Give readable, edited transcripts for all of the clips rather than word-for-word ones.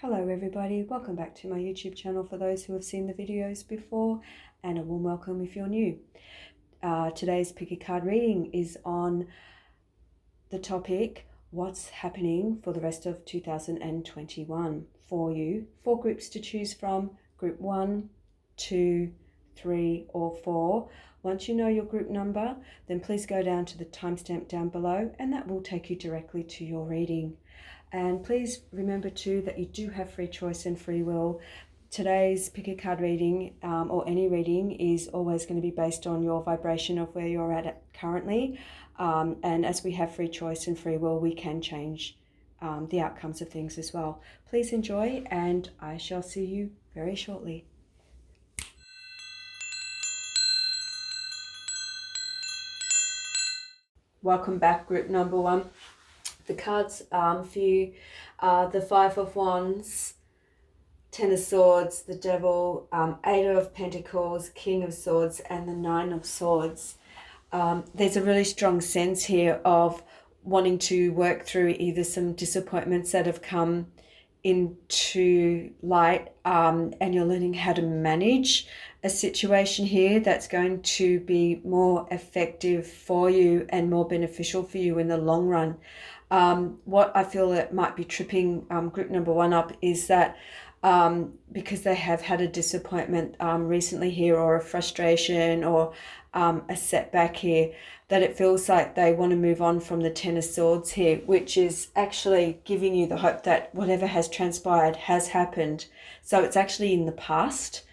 Hello everybody, welcome back to my YouTube channel for those who have seen the videos before, and a warm welcome if you're new. Today's pick a card reading is on the topic, what's happening for the rest of 2021 for you. 4 groups to choose from, group 1, 2, 3 or 4. Once you know your group number, then please go down to the timestamp down below and that will take you directly to your reading. And please remember too that you do have free choice and free will. Today's pick a card reading or any reading is always going to be based on your vibration of where you're at currently. And as we have free choice and free will, we can change the outcomes of things as well. Please enjoy and I shall see you very shortly. Welcome back, group number 1. The cards for you are the 5 of Wands, 10 of Swords, the Devil, 8 of Pentacles, King of Swords, and the 9 of Swords. There's a really strong sense here of wanting to work through either some disappointments that have come into light, and you're learning how to manage a situation here that's going to be more effective for you and more beneficial for you in the long run. What I feel that might be tripping group number 1 up is that because they have had a disappointment recently here, or a frustration, or a setback here, that it feels like they want to move on from the 10 of Swords here, which is actually giving you the hope that whatever has transpired has happened. So it's actually in the past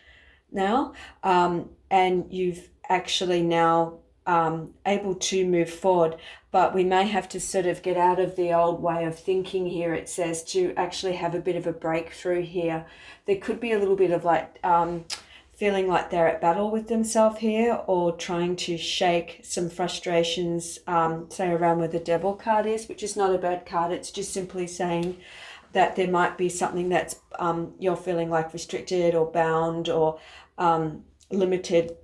now, and you've actually now able to move forward. But we may have to sort of get out of the old way of thinking here, it says, to actually have a bit of a breakthrough here. There could be a little bit of like feeling like they're at battle with themselves here, or trying to shake some frustrations, say around where the Devil card is, which is not a bad card. It's just simply saying that there might be something that's you're feeling like restricted or bound or limited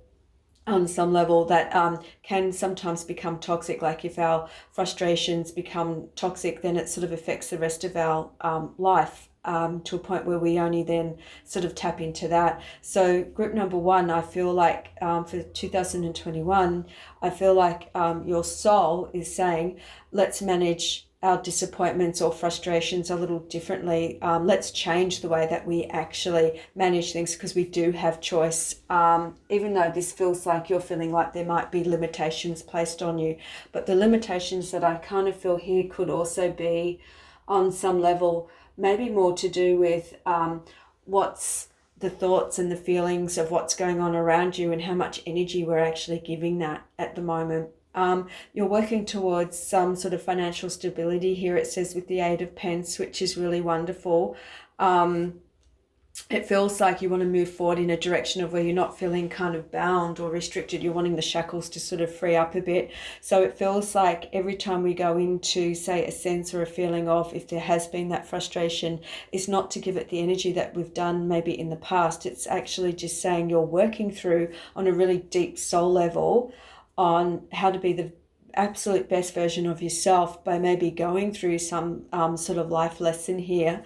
on some level, that can sometimes become toxic. Like if our frustrations become toxic, then it sort of affects the rest of our life to a point where we only then sort of tap into that. So group number 1, I feel like for 2021, I feel like your soul is saying, let's manage our disappointments or frustrations a little differently. Let's change the way that we actually manage things, because we do have choice. Even though this feels like you're feeling like there might be limitations placed on you, but the limitations that I kind of feel here could also be on some level maybe more to do with what's the thoughts and the feelings of what's going on around you, and how much energy we're actually giving that at the moment. You're working towards some sort of financial stability here, it says, with the 8 of Pence, which is really wonderful. It feels like you want to move forward in a direction of where you're not feeling kind of bound or restricted. You're wanting the shackles to sort of free up a bit. So it feels like every time we go into, say, a sense or a feeling of, if there has been that frustration, is not to give it the energy that we've done maybe in the past. It's actually just saying you're working through on a really deep soul level on how to be the absolute best version of yourself by maybe going through some sort of life lesson here,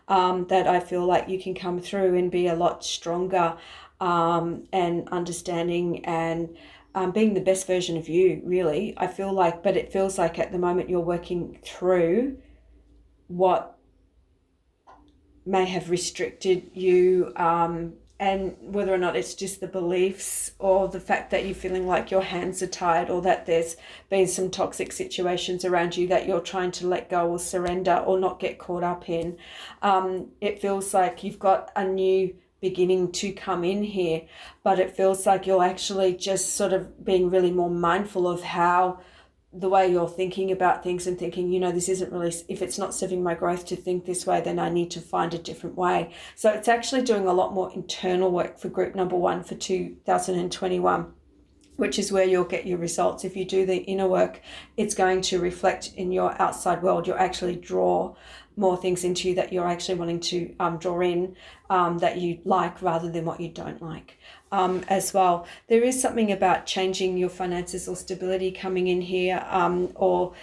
that I feel like you can come through and be a lot stronger and understanding and being the best version of you, really. I feel like, but it feels like at the moment you're working through what may have restricted you, and whether or not it's just the beliefs or the fact that you're feeling like your hands are tied, or that there's been some toxic situations around you that you're trying to let go or surrender or not get caught up in. It feels like you've got a new beginning to come in here, but it feels like you're actually just sort of being really more mindful of how the way you're thinking about things, and thinking, you know, this isn't really, if it's not serving my growth to think this way, then I need to find a different way. So it's actually doing a lot more internal work for group number 1 for 2021, which is where you'll get your results. If you do the inner work, it's going to reflect in your outside world. You'll actually draw more things into you that you're actually wanting to draw in, that you like rather than what you don't like. As well, there is something about changing your finances or stability coming in here, or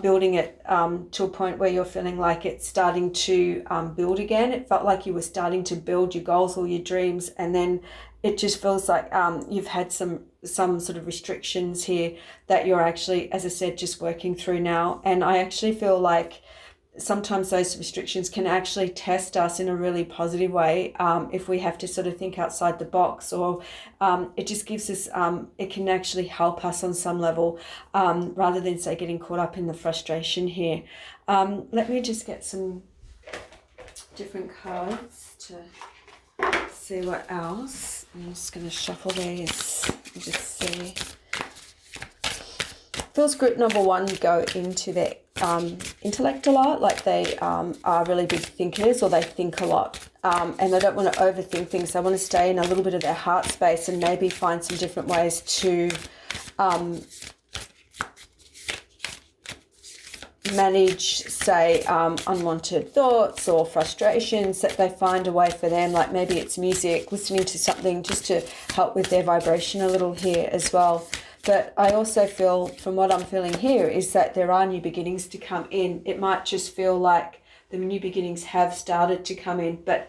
building it to a point where you're feeling like it's starting to build again. It felt like you were starting to build your goals or your dreams, and then it just feels like you've had some sort of restrictions here that you're actually, as I said, just working through now. And I actually feel like sometimes those restrictions can actually test us in a really positive way if we have to sort of think outside the box, or it just gives us, it can actually help us on some level rather than, say, getting caught up in the frustration here. Let me just get some different cards to see what else. I'm just going to shuffle these and just see. Feels group number one go into their intellect a lot, like they are really big thinkers, or they think a lot, and they don't want to overthink things. They want to stay in a little bit of their heart space and maybe find some different ways to manage, say, unwanted thoughts or frustrations, that they find a way for them, like maybe it's music, listening to something just to help with their vibration a little here as well. But I also feel, from what I'm feeling here, is that there are new beginnings to come in. It might just feel like the new beginnings have started to come in, but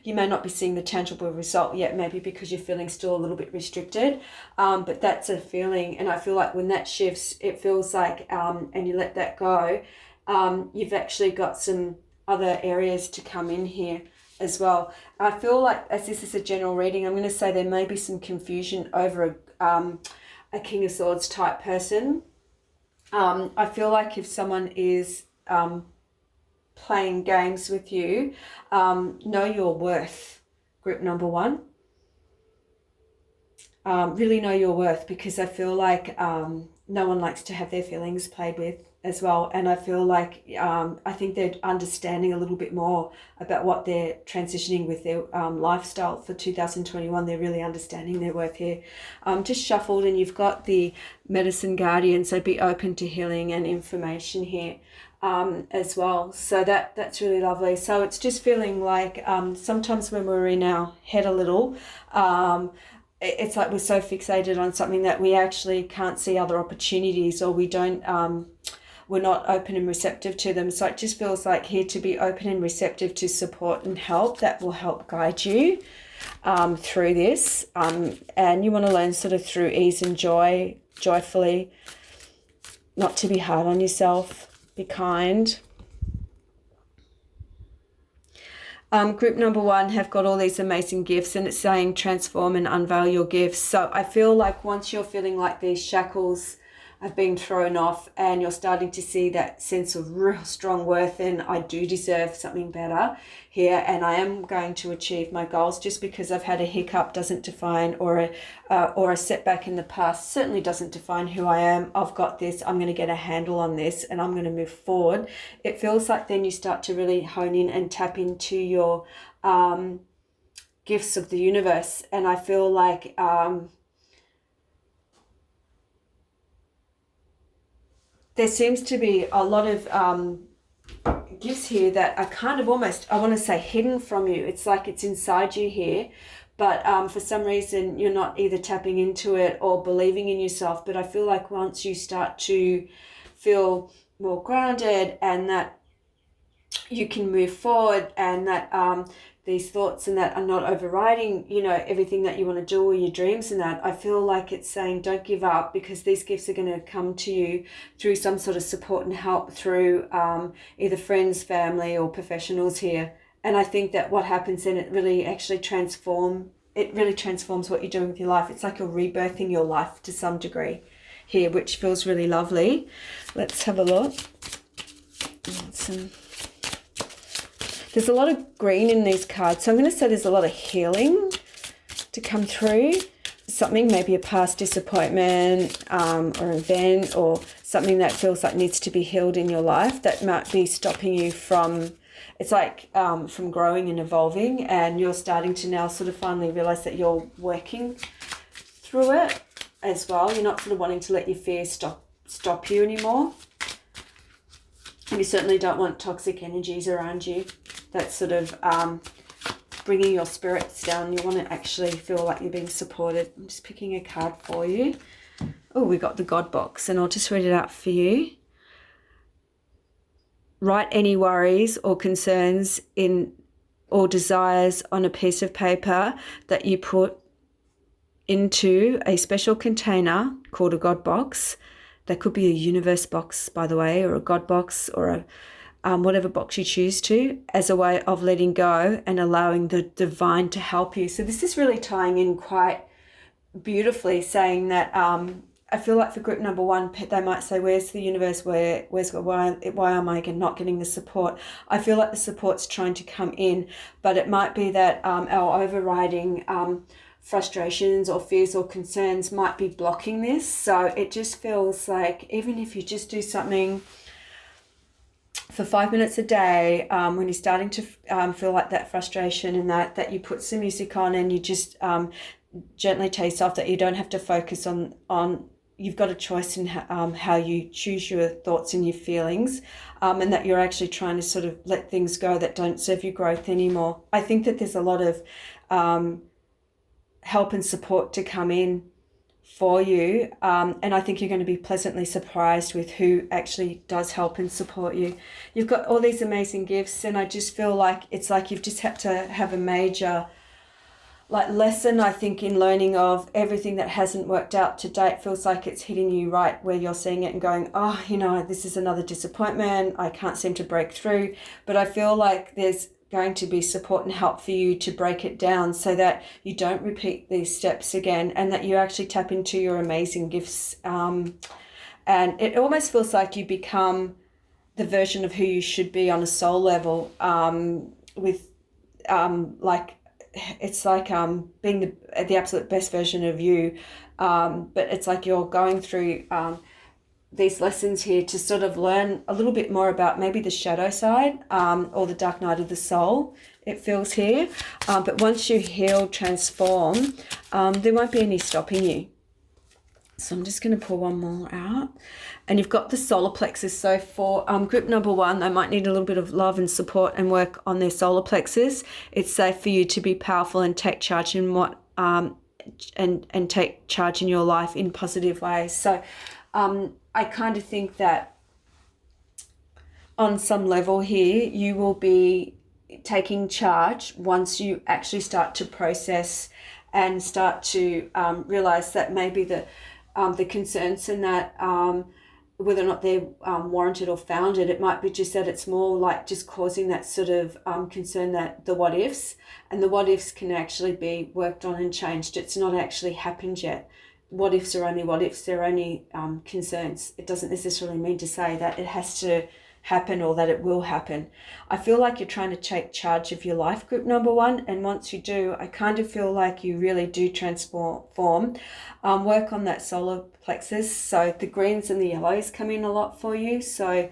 you may not be seeing the tangible result yet, maybe because you're feeling still a little bit restricted. But that's a feeling, and I feel like when that shifts, it feels like, and you let that go, you've actually got some other areas to come in here as well. I feel like, as this is a general reading, I'm going to say there may be some confusion over a King of Swords type person. I feel like if someone is playing games with you, know your worth, group number one. Really know your worth, because I feel like no one likes to have their feelings played with as well. And I feel like I think they're understanding a little bit more about what they're transitioning with their lifestyle for 2021. They're really understanding their worth here. Just shuffled, and you've got the Medicine Guardian, so be open to healing and information here as well. So that's really lovely. So it's just feeling like sometimes when we're in our head a little, it's like we're so fixated on something that we actually can't see other opportunities, or we don't, we're not open and receptive to them. So it just feels like here to be open and receptive to support and help that will help guide you through this. And you want to learn sort of through ease and joy, joyfully, not to be hard on yourself, be kind. Group number one have got all these amazing gifts, and it's saying transform and unveil your gifts. So I feel like once you're feeling like these shackles have been thrown off and you're starting to see that sense of real strong worth, and I do deserve something better here, and I am going to achieve my goals. Just because I've had a hiccup doesn't define, or a setback in the past certainly doesn't define who I am. I've got this, I'm going to get a handle on this, and I'm going to move forward. It feels like then you start to really hone in and tap into your gifts of the universe. And I feel like there seems to be a lot of gifts here that are kind of almost, I want to say, hidden from you. It's like it's inside you here, but for some reason you're not either tapping into it or believing in yourself. But I feel like once you start to feel more grounded, and that you can move forward, and that these thoughts and that are not overriding, you know, everything that you want to do, or your dreams and that, I feel like it's saying don't give up, because these gifts are going to come to you through some sort of support and help through either friends, family, or professionals here. And I think that what happens then, it really actually transforms what you're doing with your life. It's like you're rebirthing your life to some degree here, which feels really lovely. Let's have a look. There's a lot of green in these cards, so I'm going to say there's a lot of healing to come through. Something, maybe a past disappointment or event, or something that feels like needs to be healed in your life that might be stopping you from, it's like from growing and evolving, and you're starting to now sort of finally realize that you're working through it as well. You're not sort of wanting to let your fear stop you anymore. And you certainly don't want toxic energies around you. That's sort of bringing your spirits down. You want to actually feel like you're being supported. I'm just picking a card for you. Oh, we got the God box, and I'll just read it out for you. write any worries or concerns in or desires on a piece of paper that you put into a special container called a God box. That could be a universe box, by the way, or a God box, or a whatever box you choose to, as a way of letting go and allowing the divine to help you. So this is really tying in quite beautifully, saying that I feel like for group number one, they might say, where's the universe, why am I not getting the support? I feel like the support's trying to come in, but it might be that our overriding frustrations or fears or concerns might be blocking this. So it just feels like even if you just do something for 5 minutes a day, when you're starting to feel like that frustration, and that you put some music on and you just gently tell yourself that you don't have to focus on you've got a choice in how you choose your thoughts and your feelings, and that you're actually trying to sort of let things go that don't serve your growth anymore. I think that there's a lot of help and support to come in for you, and I think you're going to be pleasantly surprised with who actually does help and support you. You've got all these amazing gifts, and I just feel like it's like you've just had to have a major lesson, I think, in learning of everything that hasn't worked out to date. Feels like it's hitting you right where you're seeing it and going, oh, this is another disappointment, I can't seem to break through. But I feel like there's going to be support and help for you to break it down so that you don't repeat these steps again, and that you actually tap into your amazing gifts. And it almost feels like you become the version of who you should be on a soul level, it's like being the absolute best version of you. But it's like you're going through these lessons here to sort of learn a little bit more about maybe the shadow side, or the dark night of the soul, it feels here. But once you heal, transform, there won't be any stopping you. So I'm just going to pull one more out. And you've got the solar plexus. So for group number one, they might need a little bit of love and support and work on their solar plexus. It's safe for you to be powerful and take charge in and take charge in your life in positive ways. So I kind of think that on some level here, you will be taking charge once you actually start to process and start to realize that maybe the concerns and that whether or not they're warranted or founded, it might be just that it's more like just causing that sort of concern, that the what ifs, and the what ifs can actually be worked on and changed. It's not actually happened yet. What ifs are only what ifs, they're only concerns. It doesn't necessarily mean to say that it has to happen or that it will happen. I feel like you're trying to take charge of your life, group number one, and once you do, I kind of feel like you really do transform. Work on that solar plexus, so the greens and the yellows come in a lot for you. So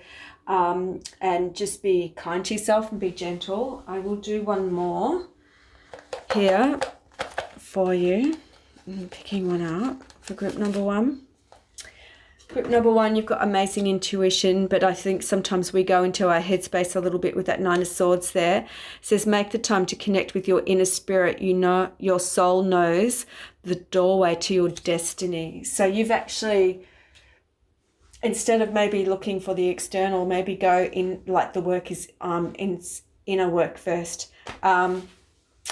and just be kind to yourself and be gentle. I will do one more here for you. I'm picking one out for group number one. Group number one, you've got amazing intuition, but I think sometimes we go into our headspace a little bit with that Nine of Swords there. It says, make the time to connect with your inner spirit. You know, your soul knows the doorway to your destiny. So you've actually, instead of maybe looking for the external, maybe go in, like the work is in inner work first.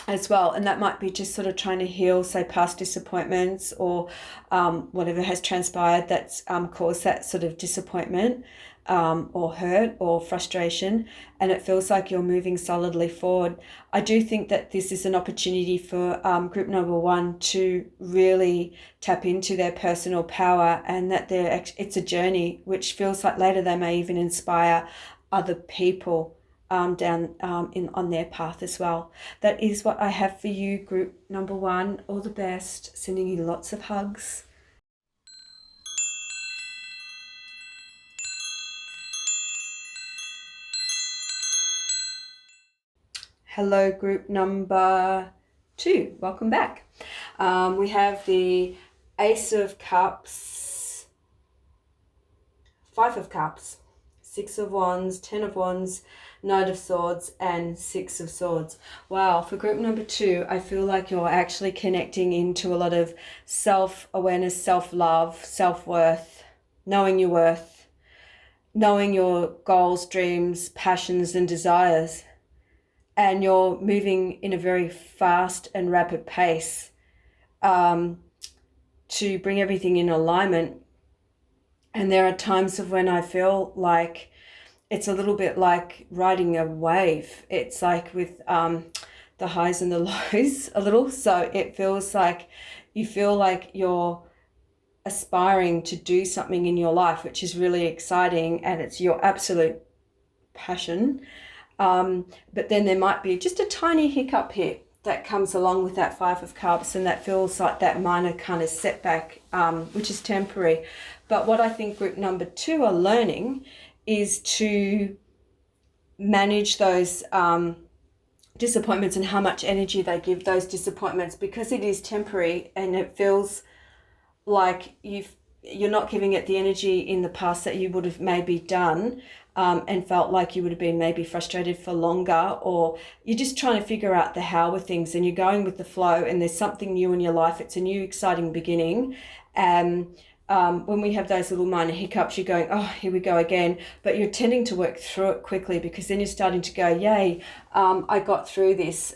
As well, and that might be just sort of trying to heal, say, past disappointments or whatever has transpired that's caused that sort of disappointment or hurt or frustration, and it feels like you're moving solidly forward. I do think that this is an opportunity for group number one to really tap into their personal power, and that it's a journey which feels like later they may even inspire other people down on their path as well. That is what I have for you, group number one. All the best. Sending you lots of hugs. Hello, group number two. Welcome back. We have the Ace of Cups, Five of Cups, Six of Wands, Ten of Wands, Knight of Swords, and Six of Swords. Wow, for group number two, I feel like you're actually connecting into a lot of self-awareness, self-love, self-worth, knowing your worth, knowing your goals, dreams, passions and desires, and you're moving in a very fast and rapid pace to bring everything in alignment. And there are times of when I feel like it's a little bit like riding a wave. It's like with the highs and the lows a little. So it feels like you feel like you're aspiring to do something in your life, which is really exciting, and it's your absolute passion. But then there might be just a tiny hiccup here that comes along with that Five of Cups, and that feels like that minor kind of setback, which is temporary. But what I think group number 2 are learning is to manage those disappointments and how much energy they give those disappointments, because it is temporary and it feels like you're not giving it the energy in the past that you would have maybe done, and felt like you would have been maybe frustrated for longer, or you're just trying to figure out the how with things and you're going with the flow, and there's something new in your life. It's a new exciting beginning. And when we have those little minor hiccups, you're going, oh, here we go again, but you're tending to work through it quickly, because then you're starting to go, yay, I got through this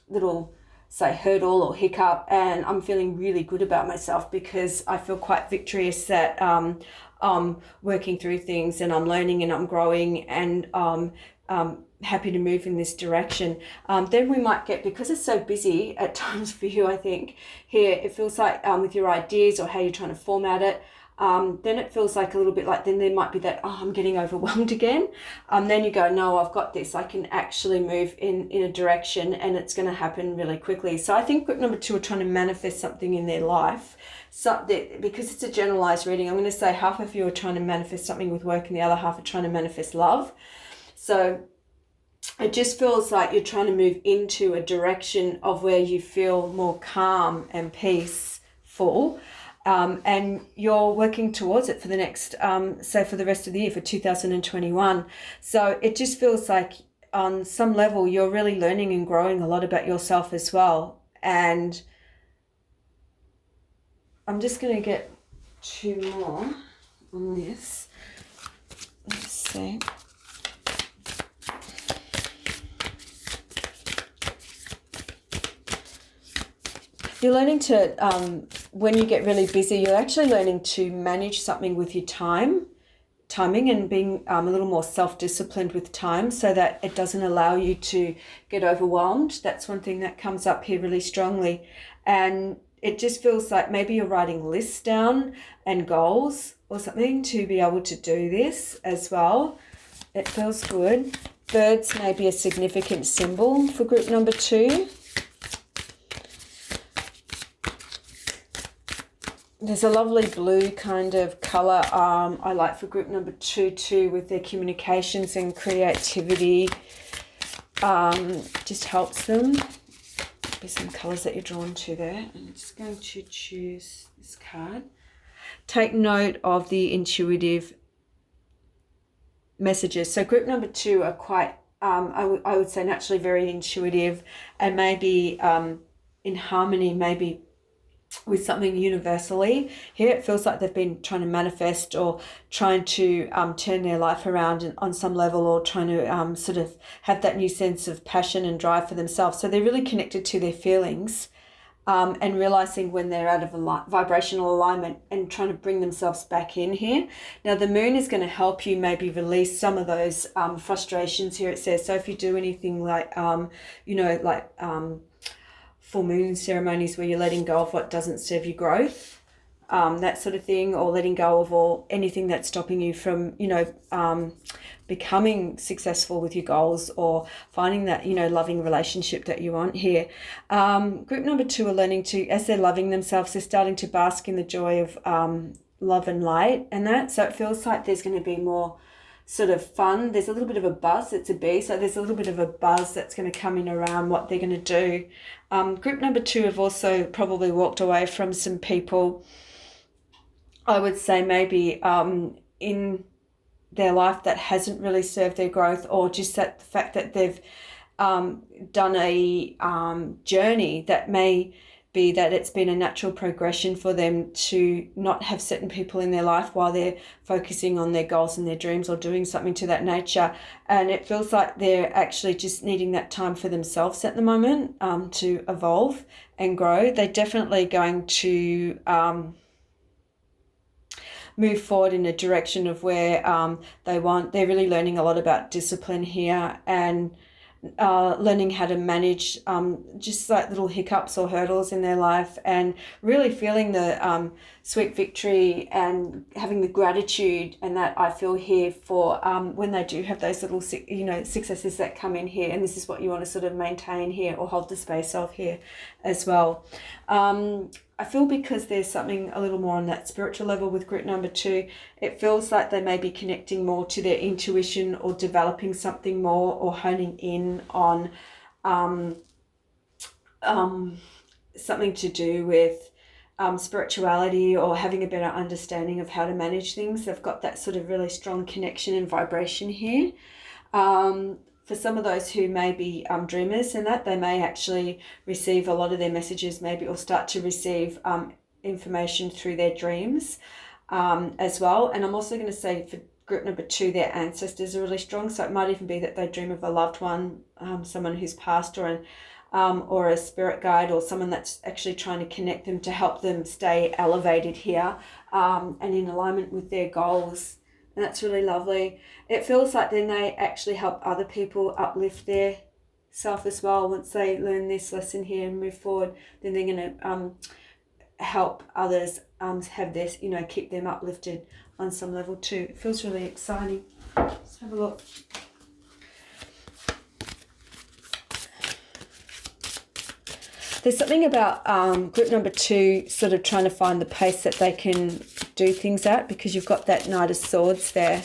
little, say, hurdle or hiccup, and I'm feeling really good about myself because I feel quite victorious that I'm working through things and I'm learning and I'm growing, and happy to move in this direction. Then we might get, because it's so busy at times for you, I think, here, it feels like with your ideas or how you're trying to format it, then it feels like a little bit like, then there might be that, oh, I'm getting overwhelmed again. Then you go, no, I've got this. I can actually move in a direction, and it's going to happen really quickly. So I think group number 2 are trying to manifest something in their life. So that, because it's a generalized reading, I'm going to say half of you are trying to manifest something with work and the other half are trying to manifest love. So it just feels like you're trying to move into a direction of where you feel more calm and peaceful. And you're working towards it for the next, say for the rest of the year, for 2021. So it just feels like on some level you're really learning and growing a lot about yourself as well. And I'm just going to get 2 more on this. Let's see. You're learning to, when you get really busy, you're actually learning to manage something with your timing, and being a little more self-disciplined with time, so that it doesn't allow you to get overwhelmed. That's one thing that comes up here really strongly. And it just feels like maybe you're writing lists down and goals or something to be able to do this as well. It feels good. Birds may be a significant symbol for group number 2. There's a lovely blue kind of colour I like for group number 2 too, with their communications and creativity. Just helps them. There's some colours that you're drawn to there. I'm just going to choose this card. Take note of the intuitive messages. So group number 2 are quite, I would say, naturally very intuitive, and maybe in harmony, maybe with something universally. Here it feels like they've been trying to manifest or trying to turn their life around on some level, or trying to sort of have that new sense of passion and drive for themselves. So they're really connected to their feelings, and realizing when they're out of vibrational alignment and trying to bring themselves back in here. Now the moon is going to help you maybe release some of those frustrations here, it says. So if you do anything like, full moon ceremonies where you're letting go of what doesn't serve your growth, that sort of thing, or letting go of anything that's stopping you from, becoming successful with your goals, or finding that, loving relationship that you want here. Group number 2 are learning to, as they're loving themselves, they're starting to bask in the joy of love and light and that. So it feels like there's going to be more sort of fun. There's a little bit of a buzz. It's a bee, so there's a little bit of a buzz that's going to come in around what they're going to do. Group number 2 have also probably walked away from some people, I would say, maybe in their life that hasn't really served their growth, or just that the fact that they've done a journey that may be that it's been a natural progression for them to not have certain people in their life while they're focusing on their goals and their dreams or doing something to that nature. And it feels like they're actually just needing that time for themselves at the moment, to evolve and grow. They're definitely going to move forward in a direction of where they're really learning a lot about discipline here, and learning how to manage just like little hiccups or hurdles in their life, and really feeling the sweet victory and having the gratitude and that I feel here for when they do have those little successes that come in here. And this is what you want to sort of maintain here or hold the space of here as well. I feel because there's something a little more on that spiritual level with group number 2, it feels like they may be connecting more to their intuition or developing something more or honing in on something to do with spirituality or having a better understanding of how to manage things. They've got that sort of really strong connection and vibration here. For some of those who may be dreamers and that, they may actually receive a lot of their messages maybe, or start to receive information through their dreams as well. And I'm also going to say for group number 2, their ancestors are really strong. So it might even be that they dream of a loved one, someone who's passed, or a spirit guide, or someone that's actually trying to connect them to help them stay elevated here and in alignment with their goals. And that's really lovely. It feels like then they actually help other people uplift their self as well. Once they learn this lesson here and move forward, then they're going to help others have this, keep them uplifted on some level too. It feels really exciting. Let's have a look. There's something about group number 2 sort of trying to find the pace that they can do things at, because you've got that Knight of Swords there,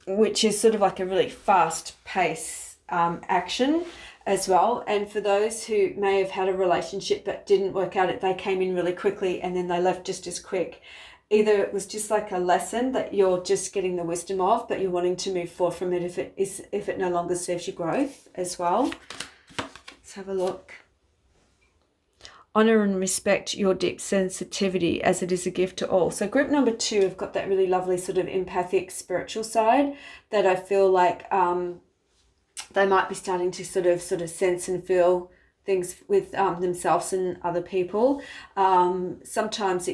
which is sort of like a really fast pace action as well. And for those who may have had a relationship that didn't work out, they came in really quickly and then they left just as quick. Either it was just like a lesson that you're just getting the wisdom of, but you're wanting to move forward from it if it no longer serves your growth as well. Let's have a look. Honor and respect your deep sensitivity, as it is a gift to all. So group number 2 have got that really lovely sort of empathic spiritual side that I feel like they might be starting to sort of sense and feel things with themselves and other people. Sometimes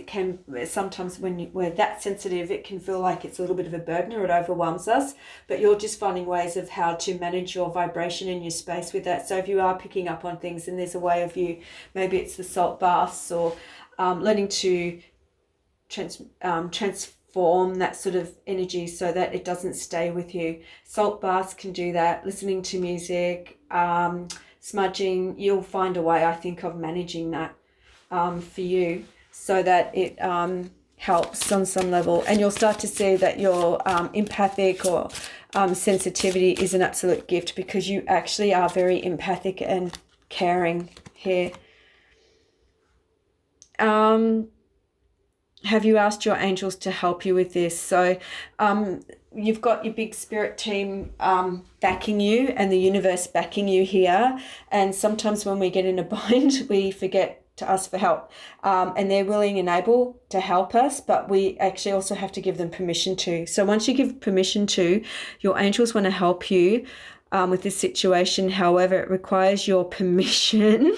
when we're that sensitive, it can feel like it's a little bit of a burden or it overwhelms us, but you're just finding ways of how to manage your vibration and your space with that. So if you are picking up on things and there's a way of you, maybe it's the salt baths or learning to transform that sort of energy so that it doesn't stay with you. Salt baths can do that. Listening to music, smudging, you'll find a way, I think, of managing that for you so that it helps on some level. And you'll start to see that your empathic or sensitivity is an absolute gift, because you actually are very empathic and caring here. Have you asked your angels to help you with this? So you've got your big spirit team backing you and the universe backing you here. And sometimes when we get in a bind, we forget to ask for help. And they're willing and able to help us, but we actually also have to give them permission to. So once you give permission to, your angels want to help you with this situation. However, it requires your permission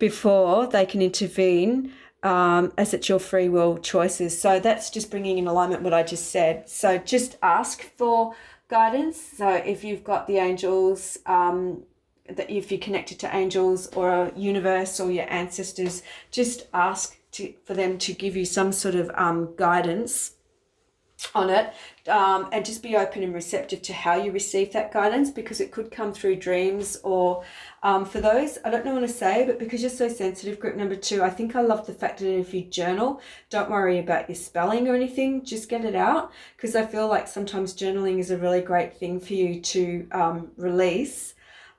before they can intervene, as it's your free will choices. So that's just bringing in alignment what I just said. So just ask for guidance. So if you've got the angels, that if you're connected to angels or a universe or your ancestors, just ask for them to give you some sort of guidance on it, and just be open and receptive to how you receive that guidance, because it could come through dreams or for those, I don't know what to say, but because you're so sensitive, group number 2, I think I love the fact that if you journal, don't worry about your spelling or anything, just get it out, because I feel like sometimes journaling is a really great thing for you to release.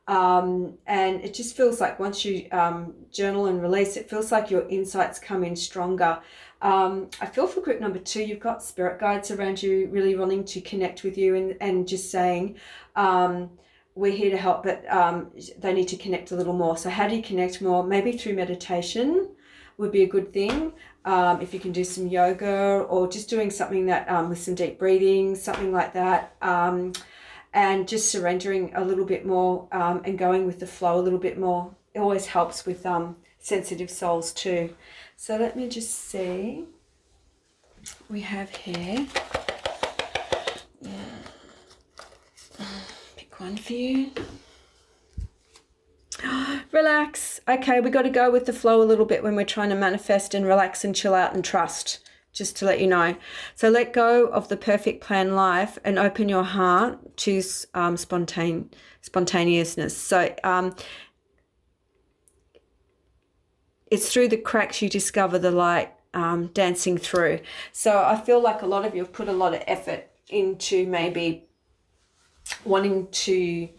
And it just feels like once you journal and release, it feels like your insights come in stronger. I feel for group number 2, you've got spirit guides around you really wanting to connect with you and just saying, we're here to help, but they need to connect a little more. So how do you connect more? Maybe through meditation would be a good thing. If you can do some yoga, or just doing something that with some deep breathing, something like that, and just surrendering a little bit more, and going with the flow a little bit more. It always helps with sensitive souls too. So let me just see. We have here. Pick one for you. Relax. Okay, we got to go with the flow a little bit when we're trying to manifest and relax and chill out and trust, just to let you know. So let go of the perfect plan life and open your heart to spontaneousness. So it's through the cracks you discover the light dancing through. So I feel like a lot of you have put a lot of effort into maybe wanting to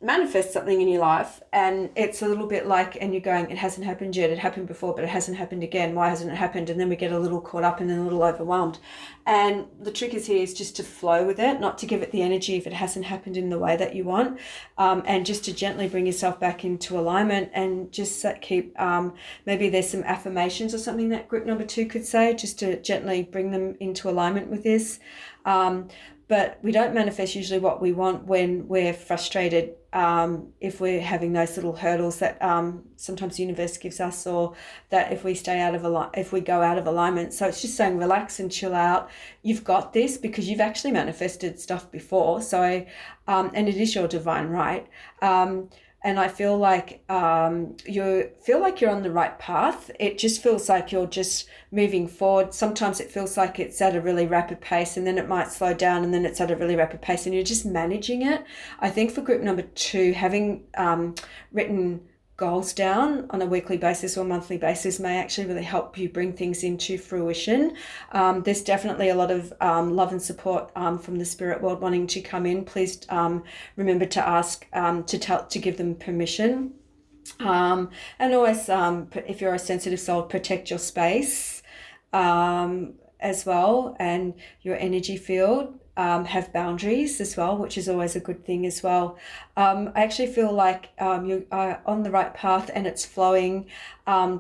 manifest something in your life, and it's a little bit like, and you're going, it hasn't happened yet, it happened before, but it hasn't happened again, why hasn't it happened? And then we get a little caught up and then a little overwhelmed. And the trick is here is just to flow with it, not to give it the energy if it hasn't happened in the way that you want, and just to gently bring yourself back into alignment, and just keep, maybe there's some affirmations or something that group number 2 could say, just to gently bring them into alignment with this. But we don't manifest usually what we want when we're frustrated, if we're having those little hurdles that sometimes the universe gives us, or that if we if we go out of alignment. So it's just saying relax and chill out. You've got this, because you've actually manifested stuff before. So, and it is your divine right. And I feel like you're on the right path. It just feels like you're just moving forward. Sometimes it feels like it's at a really rapid pace, and then it might slow down, and then it's at a really rapid pace, and you're just managing it. I think for group number 2, having written goals down on a weekly basis or monthly basis may actually really help you bring things into fruition. There's definitely a lot of love and support from the spirit world wanting to come in. Please remember to ask, to give them permission. And always, if you're a sensitive soul, protect your space as well, and your energy field. Have boundaries as well, which is always a good thing as well. I actually feel like you are on the right path and it's flowing.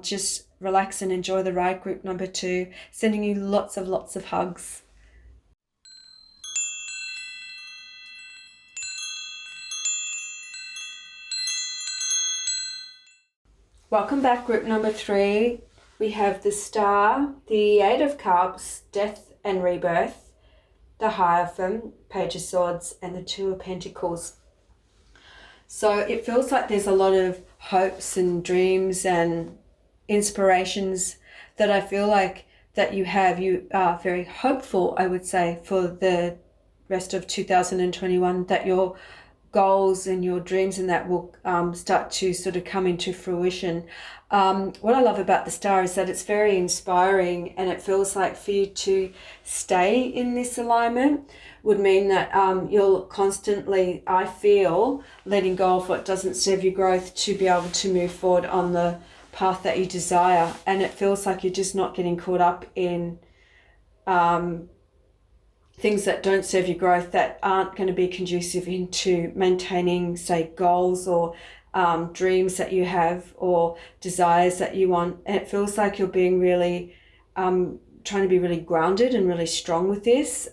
Just relax and enjoy the ride, group number 2. Sending you lots of hugs. Welcome back, group number 3. We have the Star, the 8 of Cups, Death and Rebirth, the Hierophant, Page of Swords, and the 2 of Pentacles. So it feels like there's a lot of hopes and dreams and inspirations that I feel like that you have. You are very hopeful, I would say, for the rest of 2021, that your goals and your dreams and that will start to sort of come into fruition. What I love about the Star is that it's very inspiring, and it feels like for you to stay in this alignment would mean that you'll constantly, I feel, letting go of what doesn't serve your growth to be able to move forward on the path that you desire. And it feels like you're just not getting caught up in things that don't serve your growth, that aren't going to be conducive into maintaining, say, goals or dreams that you have or desires that you want. And it feels like you're being really trying to be really grounded and really strong with this,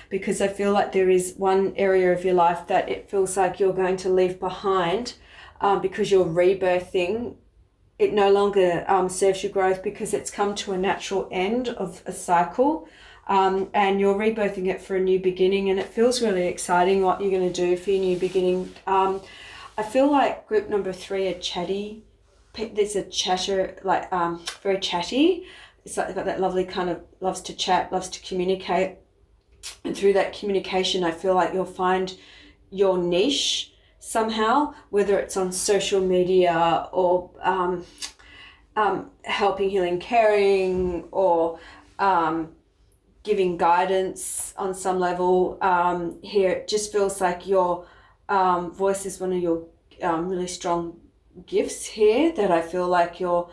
because I feel like there is one area of your life that it feels like you're going to leave behind because you're rebirthing. It no longer serves your growth because it's come to a natural end of a cycle. And you're rebirthing it for a new beginning, and it feels really exciting what you're going to do for your new beginning. I feel like group number 3 are chatty. There's a chatter, like very chatty. It's like they've got that lovely kind of loves to chat, loves to communicate. And through that communication, I feel like you'll find your niche somehow, whether it's on social media or helping, healing, caring, or giving guidance on some level. Here it just feels like your voice is one of your really strong gifts here, that I feel like you're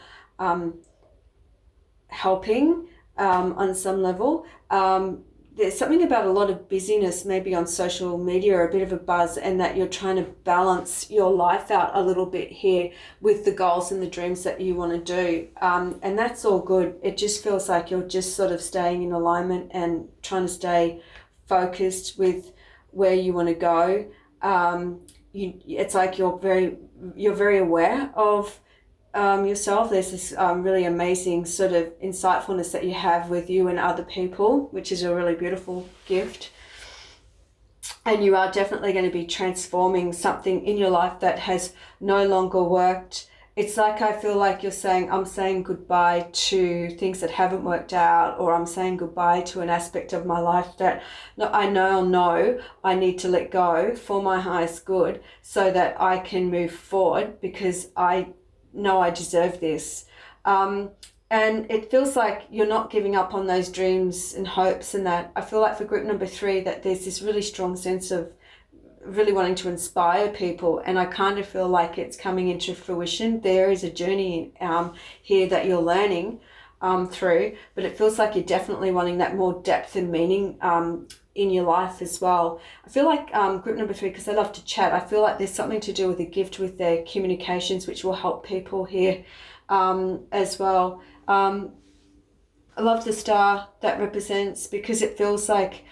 helping on some level. there's something about a lot of busyness maybe on social media, or a bit of a buzz, and that you're trying to balance your life out a little bit here with the goals and the dreams that you want to do. And that's all good. It just feels like you're just sort of staying in alignment and trying to stay focused with where you want to go. It's like you're very aware of yourself. There's this really amazing sort of insightfulness that you have with you and other people, which is a really beautiful gift. And you are definitely going to be transforming something in your life that has no longer worked. It's like, I feel like you're saying, I'm saying goodbye to things that haven't worked out, or I'm saying goodbye to an aspect of my life that I know I need to let go for my highest good, so that I can move forward, because I know I deserve this. And it feels like you're not giving up on those dreams and hopes, and that I feel like for group number 3 that there's this really strong sense of really wanting to inspire people, and I kind of feel like it's coming into fruition. There is a journey here that you're learning through, but it feels like you're definitely wanting that more depth and meaning in your life as well. I feel like group number 3, because they love to chat, I feel like there's something to do with a gift with their communications, which will help people here as well. I love the star that represents, because it feels like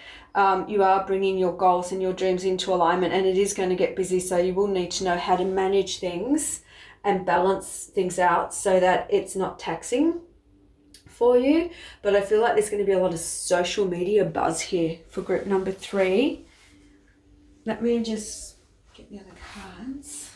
you are bringing your goals and your dreams into alignment, and it is going to get busy, so you will need to know how to manage things and balance things out so that it's not taxing for you. But I feel like there's going to be a lot of social media buzz here for group number 3. Let me just get the other cards.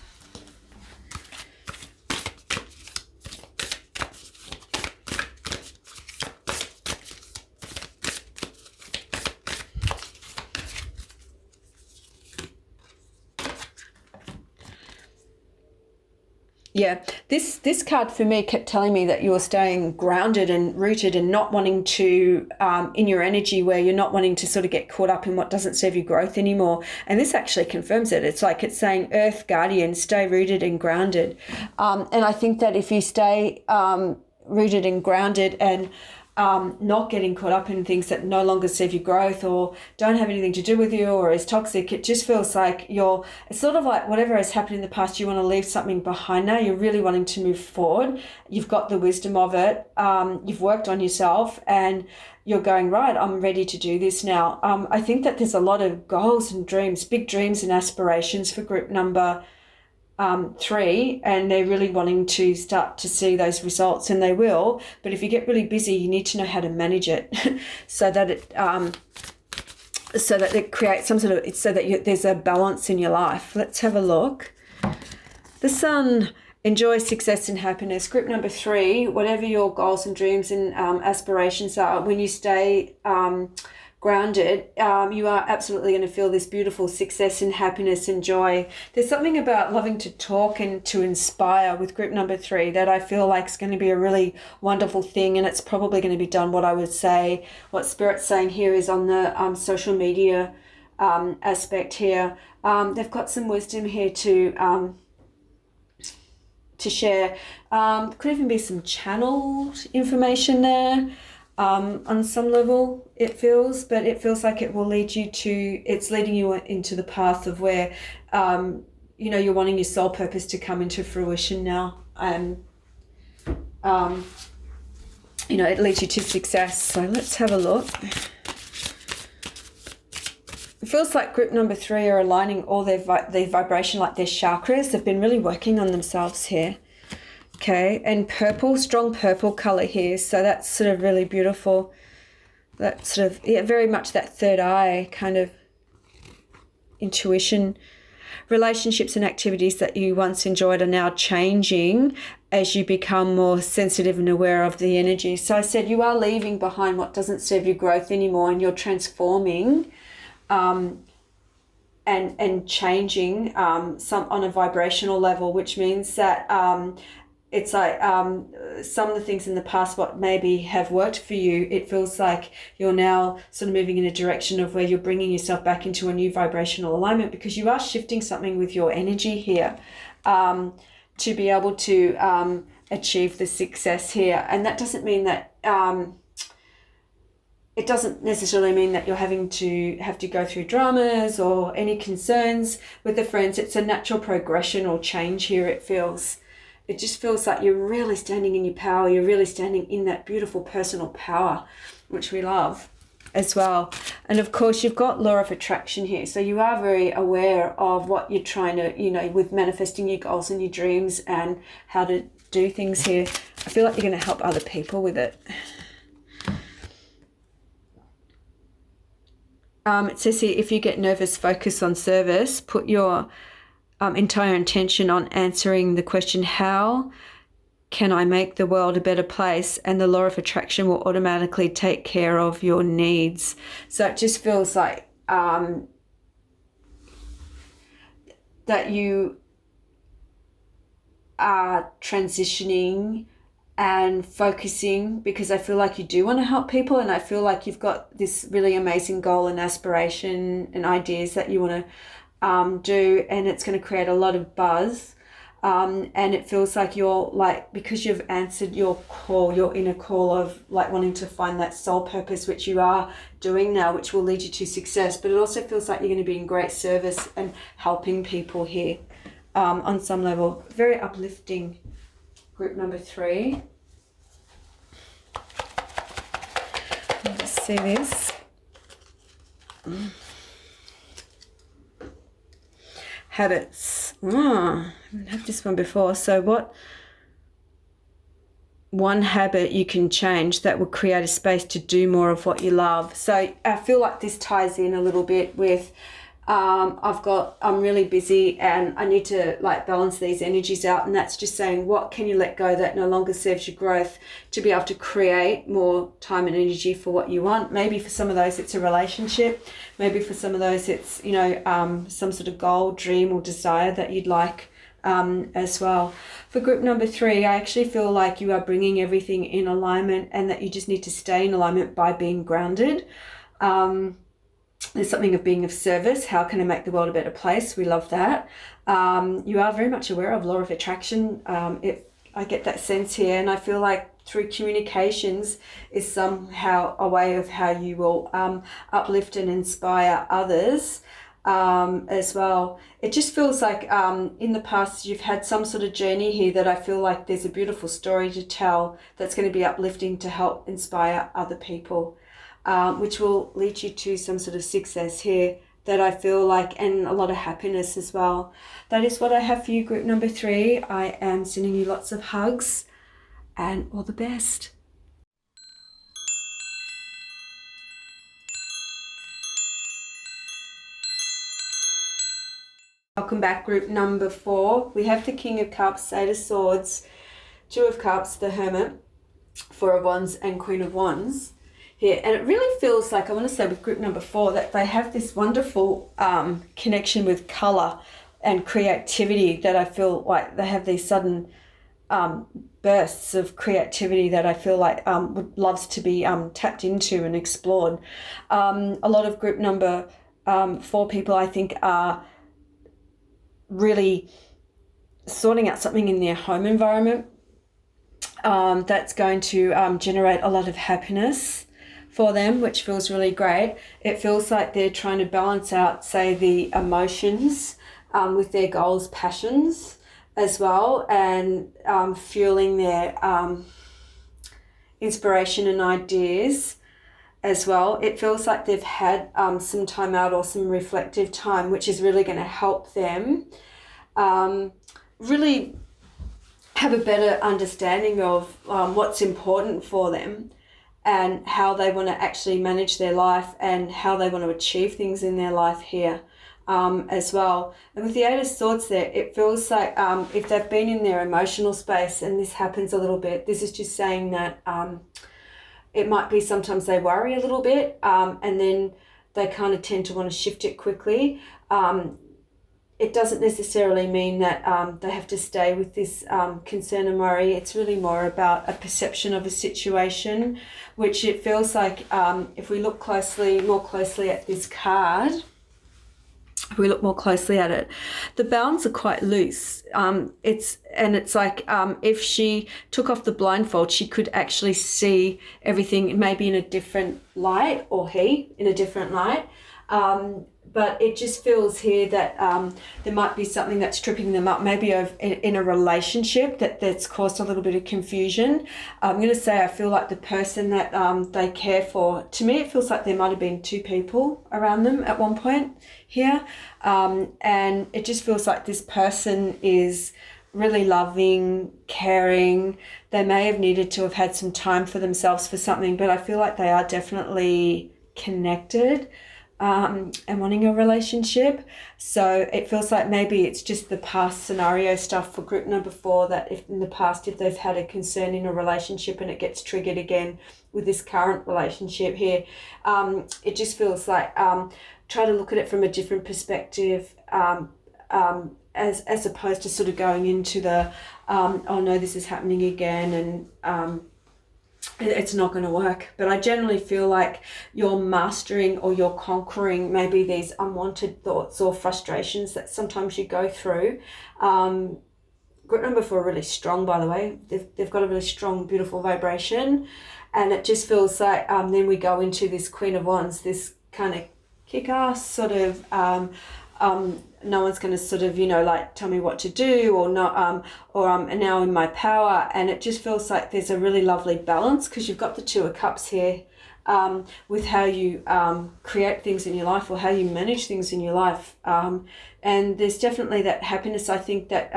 Yeah, this card for me kept telling me that you're staying grounded and rooted, and not wanting to, in your energy, where you're not wanting to sort of get caught up in what doesn't serve your growth anymore. And this actually confirms it. It's like it's saying, Earth Guardian, stay rooted and grounded. And I think that if you stay rooted and grounded and not getting caught up in things that no longer serve your growth or don't have anything to do with you or is toxic, it just feels like it's sort of like whatever has happened in the past, you want to leave something behind now. You're really wanting to move forward. You've got the wisdom of it. You've worked on yourself, and you're going, right, I'm ready to do this now. I think that there's a lot of goals and dreams, big dreams and aspirations for group number 3, and they're really wanting to start to see those results, and they will. But if you get really busy, you need to know how to manage it so that it creates some sort of, so that there's a balance in your life. Let's have a look. The Sun, enjoy success and happiness. Group number 3, whatever your goals and dreams and aspirations are, when you stay grounded, you are absolutely going to feel this beautiful success and happiness and joy. There's something about loving to talk and to inspire with group number 3 that I feel like is going to be a really wonderful thing, and it's probably going to be done, what I would say, what Spirit's saying here is on the social media aspect here. They've got some wisdom here to share. Could even be some channeled information there. On some level it feels like it will lead you to, it's leading you into the path of where you're wanting your soul purpose to come into fruition now, and it leads you to success. So let's have a look. It feels like group number 3 are aligning all their vibration, like their chakras. They've been really working on themselves here. Okay, and purple, strong purple color here. So that's sort of really beautiful. That sort of, very much that third eye kind of intuition. Relationships and activities that you once enjoyed are now changing as you become more sensitive and aware of the energy. So I said you are leaving behind what doesn't serve your growth anymore, and you're transforming and changing some on a vibrational level, which means that it's like some of the things in the past, what maybe have worked for you, it feels like you're now sort of moving in a direction of where you're bringing yourself back into a new vibrational alignment, because you are shifting something with your energy here to be able to achieve the success here. And that doesn't mean that it doesn't necessarily mean that you're having to go through dramas or any concerns with the friends. It's a natural progression or change here, it feels. It just feels like you're really standing in your power. You're really standing in that beautiful personal power, which we love as well. And of course, you've got law of attraction here. So you are very aware of what you're trying to, with manifesting your goals and your dreams and how to do things here. I feel like you're going to help other people with it. It says here, if you get nervous, focus on service. Put your entire intention on answering the question, how can I make the world a better place? And the law of attraction will automatically take care of your needs. So it just feels like that you are transitioning and focusing, because I feel like you do want to help people, and I feel like you've got this really amazing goal and aspiration and ideas that you want to do, and it's going to create a lot of buzz, and it feels like you're like, because you've answered your call, your inner call of like wanting to find that soul purpose, which you are doing now, which will lead you to success, but it also feels like you're going to be in great service and helping people here on some level. Very uplifting. Group number 3. Let's see this. Habits. I haven't had this one before. So what one habit you can change that will create a space to do more of what you love? So I feel like this ties in a little bit with I'm really busy and I need to like balance these energies out, and that's just saying, what can you let go that no longer serves your growth to be able to create more time and energy for what you want? Maybe for some of those it's a relationship, maybe for some of those it's some sort of goal, dream or desire that you'd like as well. For group number 3, I actually feel like you are bringing everything in alignment, and that you just need to stay in alignment by being grounded. There's something of being of service. How can I make the world a better place? We love that. You are very much aware of law of attraction. I get that sense here, and I feel like through communications is somehow a way of how you will uplift and inspire others as well. It just feels like in the past you've had some sort of journey here that I feel like there's a beautiful story to tell that's going to be uplifting to help inspire other people. Which will lead you to some sort of success here that I feel like, and a lot of happiness as well. That is what I have for you, group number 3. I am sending you lots of hugs and all the best. Welcome back, group number 4. We have the King of Cups, 8 of Swords, 2 of Cups, the Hermit, 4 of Wands and Queen of Wands. Here. And it really feels like, I want to say with group number 4, that they have this wonderful connection with colour and creativity, that I feel like they have these sudden bursts of creativity that I feel like loves to be tapped into and explored. A lot of group number 4 people, I think, are really sorting out something in their home environment that's going to generate a lot of happiness for them, which feels really great. It feels like they're trying to balance out, say, the emotions with their goals, passions as well, and fueling their inspiration and ideas as well. It feels like they've had some time out or some reflective time, which is really going to help them really have a better understanding of what's important for them and how they want to actually manage their life and how they want to achieve things in their life here as well. And with the 8 of Swords there, it feels like if they've been in their emotional space, and this happens a little bit, this is just saying that it might be sometimes they worry a little bit and then they kind of tend to want to shift it quickly. It doesn't necessarily mean that they have to stay with this concern and worry. It's really more about a perception of a situation, which it feels like if we look more closely at this card, if we look more closely at it, the bounds are quite loose. It's like if she took off the blindfold, she could actually see everything maybe in a different light, or he in a different light. But it just feels here that there might be something that's tripping them up, maybe in a relationship that's caused a little bit of confusion. I'm going to say I feel like the person that they care for, to me it feels like there might have been two people around them at one point here. And it just feels like this person is really loving, caring. They may have needed to have had some time for themselves for something, but I feel like they are definitely connected. And wanting a relationship. So it feels like maybe it's just the past scenario stuff for group number 4, that if in the past, if they've had a concern in a relationship and it gets triggered again with this current relationship here, it just feels like try to look at it from a different perspective, as opposed to sort of going into the oh no, this is happening again, and it's not going to work. But I generally feel like you're mastering or you're conquering maybe these unwanted thoughts or frustrations that sometimes you go through. Group number 4 are really strong, by the way. They've got a really strong, beautiful vibration. And it just feels like then we go into this Queen of Wands, this kind of kick-ass sort of no one's going to sort of, like tell me what to do, or not, or I'm now in my power. And it just feels like there's a really lovely balance, because you've got the 2 of Cups here, with how you create things in your life, or how you manage things in your life. And there's definitely that happiness, I think, that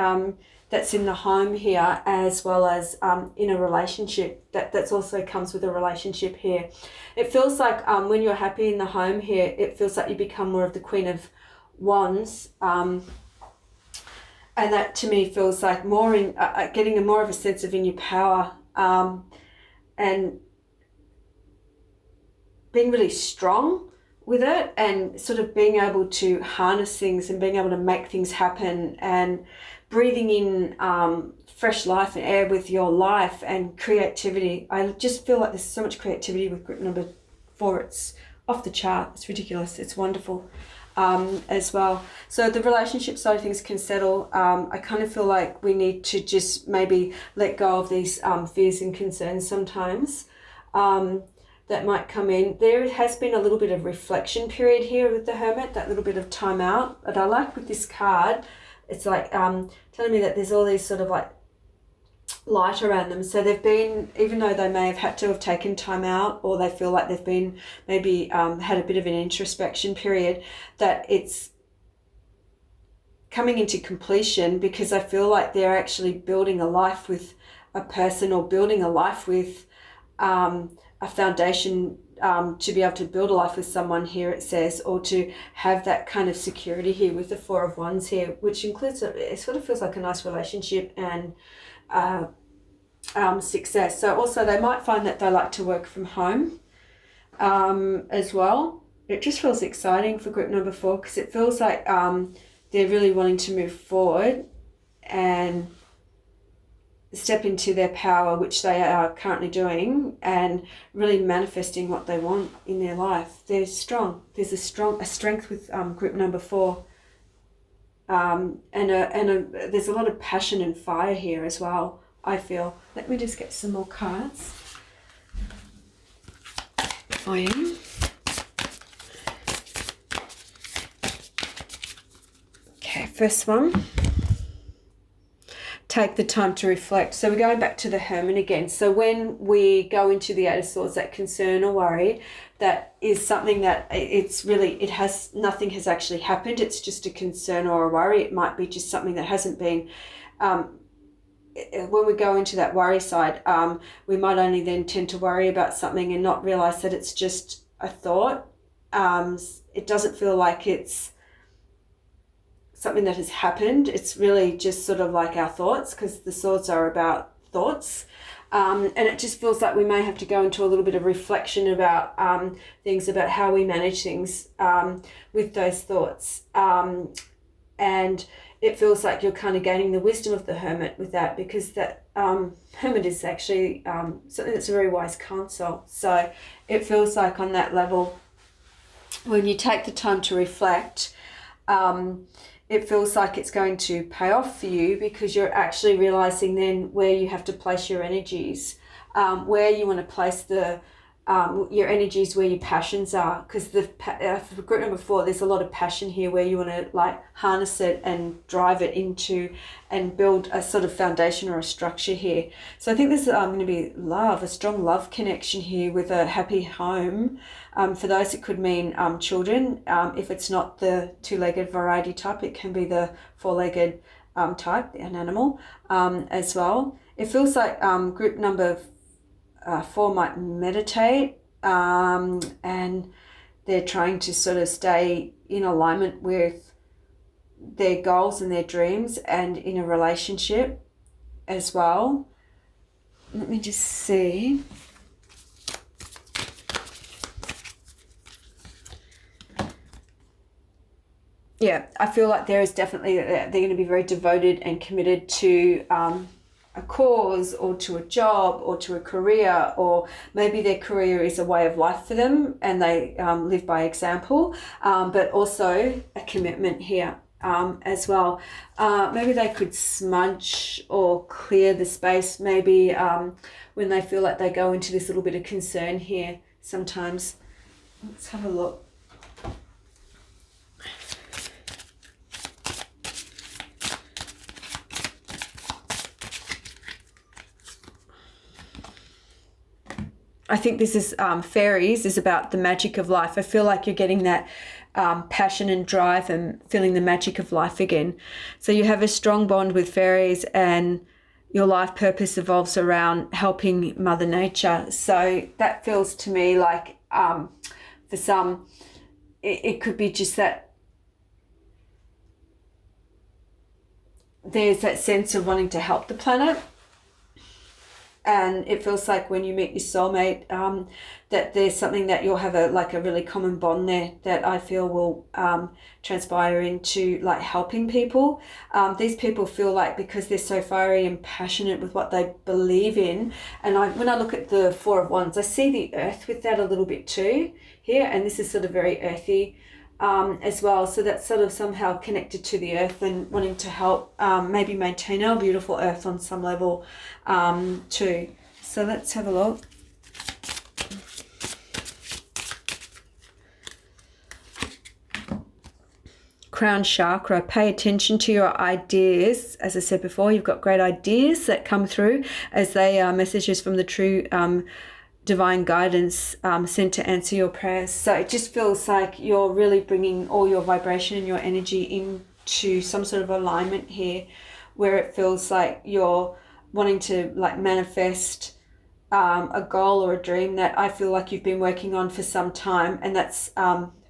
that's in the home here, as well as in a relationship. That's also comes with a relationship here. It feels like when you're happy in the home here, it feels like you become more of the Queen of Wands, and that to me feels like more in getting more of a sense of in your power, and being really strong with it, and sort of being able to harness things and being able to make things happen, and breathing in fresh life and air with your life and creativity. I just feel like there's so much creativity with group number 4. It's off the chart. It's ridiculous. It's wonderful. As well. So the relationship side of things can settle. I kind of feel like we need to just maybe let go of these fears and concerns sometimes that might come in. There has been a little bit of reflection period here with the Hermit, that little bit of time out. But I like with this card, it's like telling me that there's all these sort of like light around them. So they've been, even though they may have had to have taken time out, or they feel like they've been maybe had a bit of an introspection period, that it's coming into completion, because I feel like they're actually building a life with a person, or building a life with a foundation to be able to build a life with someone here, it says, or to have that kind of security here with the 4 of Wands here, which includes, it sort of feels like a nice relationship and success. So also they might find that they like to work from home as well. It just feels exciting for group number 4, because it feels like they're really wanting to move forward and step into their power, which they are currently doing, and really manifesting what they want in their life. They're strong. There's a strength with group number 4. And there's a lot of passion and fire here as well, I feel. Let me just get some more cards for you. Okay, first one. Take the time to reflect. So we're going back to the Hermit again. So when we go into the 8 of Swords, that concern or worry, that is something that nothing has actually happened. It's just a concern or a worry. It might be just something that hasn't been, when we go into that worry side, we might only then tend to worry about something and not realize that it's just a thought. It doesn't feel like it's something that has happened. It's really just sort of like our thoughts, because the swords are about thoughts. And it just feels like we may have to go into a little bit of reflection about things, about how we manage things with those thoughts. And it feels like you're kind of gaining the wisdom of the Hermit with that, because that Hermit is actually something that's a very wise counsel. So it feels like on that level, when you take the time to reflect, it feels like it's going to pay off for you, because you're actually realizing then where you have to place your energies, where you want to place your energies, where your passions are, because for group number 4, there's a lot of passion here where you want to like harness it and drive it into and build a sort of foundation or a structure here. So I think there's going to be love, a strong love connection here with a happy home. For those, it could mean children. If it's not the 2-legged variety type, it can be the 4-legged type, an animal as well. It feels like group number 4 might meditate, and they're trying to sort of stay in alignment with their goals and their dreams, and in a relationship as well. Let me just see. Yeah, I feel like there is definitely, they're going to be very devoted and committed to a cause, or to a job, or to a career, or maybe their career is a way of life for them and they live by example, but also a commitment here as well. Maybe they could smudge or clear the space, maybe when they feel like they go into this little bit of concern here sometimes. Let's have a look. I think this is fairies is about the magic of life. I feel like you're getting that passion and drive and feeling the magic of life again. So you have a strong bond with fairies, and your life purpose evolves around helping Mother Nature. So that feels to me like for some, it could be just that there's that sense of wanting to help the planet. And it feels like when you meet your soulmate, that there's something that you'll have a really common bond there that I feel will transpire into like helping people. These people feel like, because they're so fiery and passionate with what they believe in, and when I look at the 4 of Wands, I see the earth with that a little bit too here, and this is sort of very earthy as well. So that's sort of somehow connected to the earth and wanting to help maybe maintain our beautiful earth on some level too. So let's have a look. Crown chakra, pay attention to your ideas. As I said before, you've got great ideas that come through as they are messages from the true divine guidance sent to answer your prayers. So it just feels like you're really bringing all your vibration and your energy into some sort of alignment here, where it feels like you're wanting to like manifest a goal or a dream that I feel like you've been working on for some time, and that's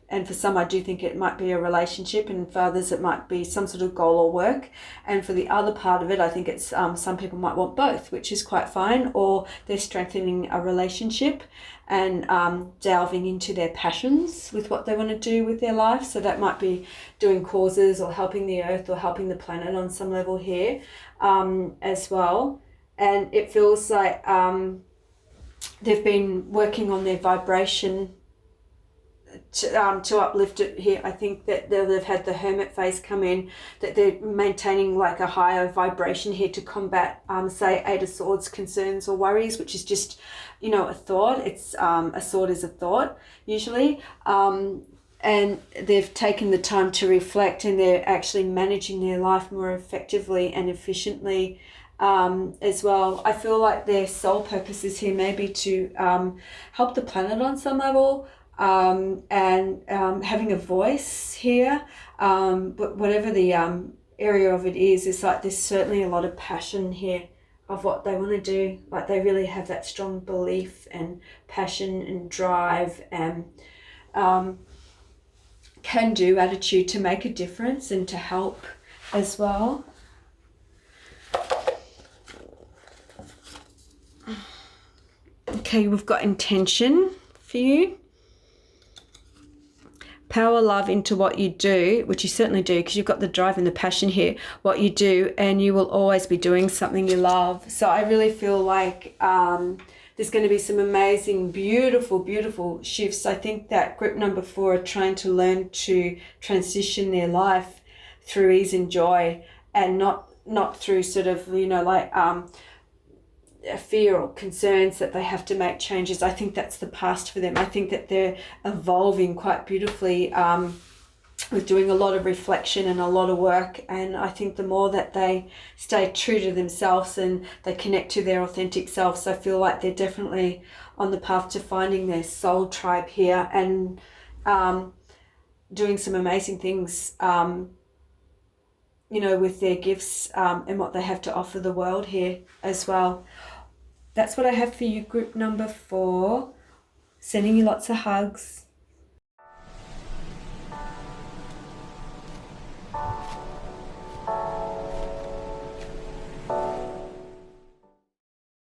and for some I do think it might be a relationship, and for others it might be some sort of goal or work, and for the other part of it I think it's some people might want both, which is quite fine, or they're strengthening a relationship and delving into their passions with what they want to do with their life. So that might be doing causes or helping the earth or helping the planet on some level here as well. And it feels like they've been working on their vibration to uplift it here. I think that they've had the hermit phase come in, that they're maintaining like a higher vibration here to combat say 8 of Swords concerns or worries, which is just, you know, a thought. It's a sword is a thought usually, and they've taken the time to reflect, and they're actually managing their life more effectively and efficiently as well. I feel like their soul purpose is here maybe to help the planet on some level, and having a voice here, but whatever the area of it is, it's like there's certainly a lot of passion here of what they want to do. Like they really have that strong belief and passion and drive and can-do attitude to make a difference and to help as well. Okay, we've got intention for you. power love into what you do, which you certainly do because you've got the drive and the passion here, what you do, and you will always be doing something you love. So I really feel like there's going to be some amazing, beautiful, beautiful shifts. I think that group number 4 are trying to learn to transition their life through ease and joy, and not through sort of, like fear or concerns that they have to make changes. I think that's the past for them. I think that they're evolving quite beautifully with doing a lot of reflection and a lot of work. And I think the more that they stay true to themselves and they connect to their authentic selves, I feel like they're definitely on the path to finding their soul tribe here and doing some amazing things with their gifts and what they have to offer the world here as well. That's what I have for you, group number 4. Sending you lots of hugs.